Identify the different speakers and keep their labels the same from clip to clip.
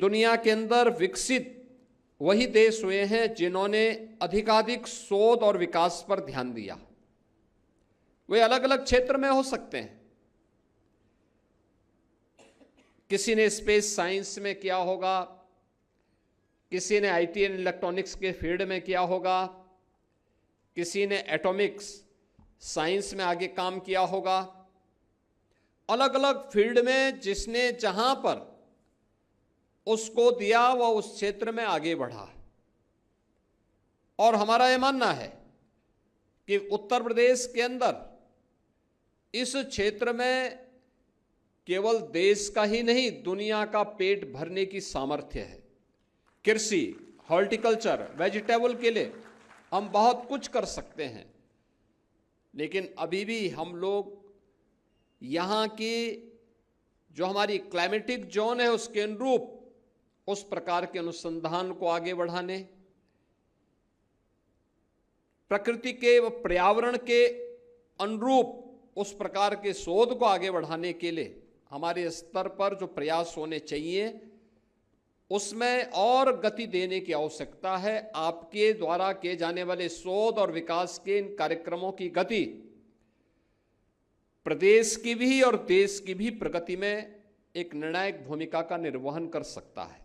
Speaker 1: दुनिया के अंदर विकसित वही देश हुए हैं जिन्होंने अधिकाधिक शोध और विकास पर ध्यान दिया। वे अलग अलग क्षेत्र में हो सकते हैं। किसी ने स्पेस साइंस में किया होगा, किसी ने आईटी एंड इलेक्ट्रॉनिक्स के फील्ड में किया होगा, किसी ने एटॉमिक्स साइंस में आगे काम किया होगा। अलग अलग फील्ड में जिसने जहां पर उसको दिया वह उस क्षेत्र में आगे बढ़ा। और हमारा यह मानना है कि उत्तर प्रदेश के अंदर इस क्षेत्र में केवल देश का ही नहीं, दुनिया का पेट भरने की सामर्थ्य है। कृषि, हॉर्टिकल्चर, वेजिटेबल के लिए हम बहुत कुछ कर सकते हैं, लेकिन अभी भी हम लोग यहाँ की जो हमारी क्लाइमेटिक जोन है उसके अनुरूप उस प्रकार के अनुसंधान को आगे बढ़ाने, प्रकृति के व पर्यावरण के अनुरूप उस प्रकार के शोध को आगे बढ़ाने के लिए हमारे स्तर पर जो प्रयास होने चाहिए उसमें और गति देने की आवश्यकता है। आपके द्वारा किए जाने वाले शोध और विकास के इन कार्यक्रमों की गति प्रदेश की भी और देश की भी प्रगति में एक निर्णायक भूमिका का निर्वहन कर सकता है।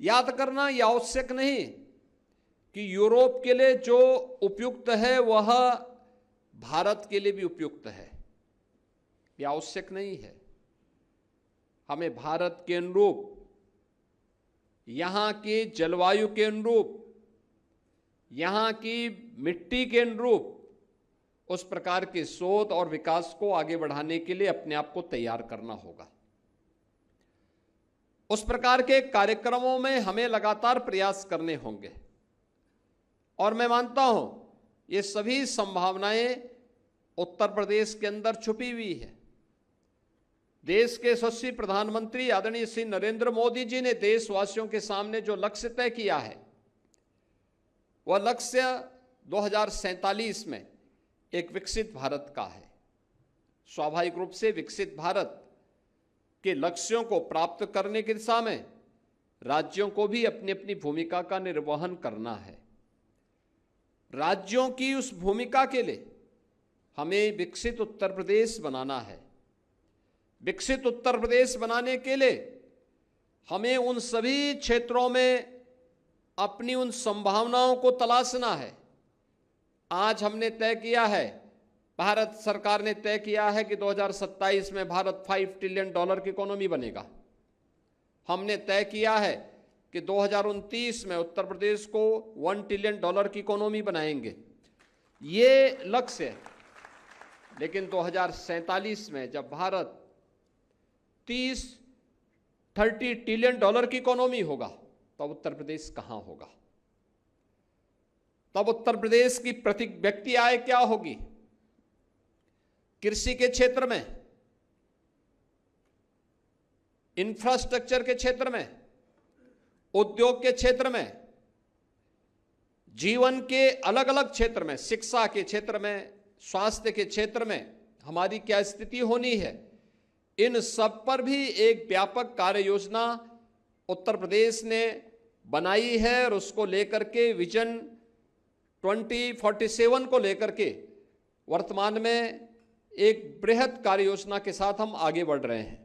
Speaker 1: याद करना यह आवश्यक नहीं कि यूरोप के लिए जो उपयुक्त है वह भारत के लिए भी उपयुक्त है, यह आवश्यक नहीं है। हमें भारत के अनुरूप, यहाँ के जलवायु के अनुरूप, यहाँ की मिट्टी के अनुरूप उस प्रकार के शोध और विकास को आगे बढ़ाने के लिए अपने आप को तैयार करना होगा। उस प्रकार के कार्यक्रमों में हमें लगातार प्रयास करने होंगे और मैं मानता हूं ये सभी संभावनाएं उत्तर प्रदेश के अंदर छुपी हुई है। देश के यशस्वी प्रधानमंत्री आदरणीय श्री नरेंद्र मोदी जी ने देशवासियों के सामने जो लक्ष्य तय किया है वह लक्ष्य 2047 में एक विकसित भारत का है। स्वाभाविक रूप से विकसित भारत के लक्ष्यों को प्राप्त करने की दिशा में राज्यों को भी अपनी अपनी भूमिका का निर्वहन करना है। राज्यों की उस भूमिका के लिए हमें विकसित उत्तर प्रदेश बनाना है। विकसित उत्तर प्रदेश बनाने के लिए हमें उन सभी क्षेत्रों में अपनी उन संभावनाओं को तलाशना है। आज हमने तय किया है, भारत सरकार ने तय किया है कि 2027 में भारत $5 ट्रिलियन की इकोनॉमी बनेगा। हमने तय किया है कि 2029 में उत्तर प्रदेश को $1 ट्रिलियन की इकोनॉमी बनाएंगे। ये लक्ष्य है, लेकिन 2047 में जब भारत 30 ट्रिलियन की इकोनॉमी होगा तब उत्तर प्रदेश कहां होगा? तब उत्तर प्रदेश की प्रति व्यक्ति आय क्या होगी? कृषि के क्षेत्र में, इंफ्रास्ट्रक्चर के क्षेत्र में, उद्योग के क्षेत्र में, जीवन के अलग अलग क्षेत्र में, शिक्षा के क्षेत्र में, स्वास्थ्य के क्षेत्र में हमारी क्या स्थिति होनी है, इन सब पर भी एक व्यापक कार्य योजना उत्तर प्रदेश ने बनाई है और उसको लेकर के विजन 2047 को लेकर के वर्तमान में एक बृहद कार्य योजना के साथ हम आगे बढ़ रहे हैं।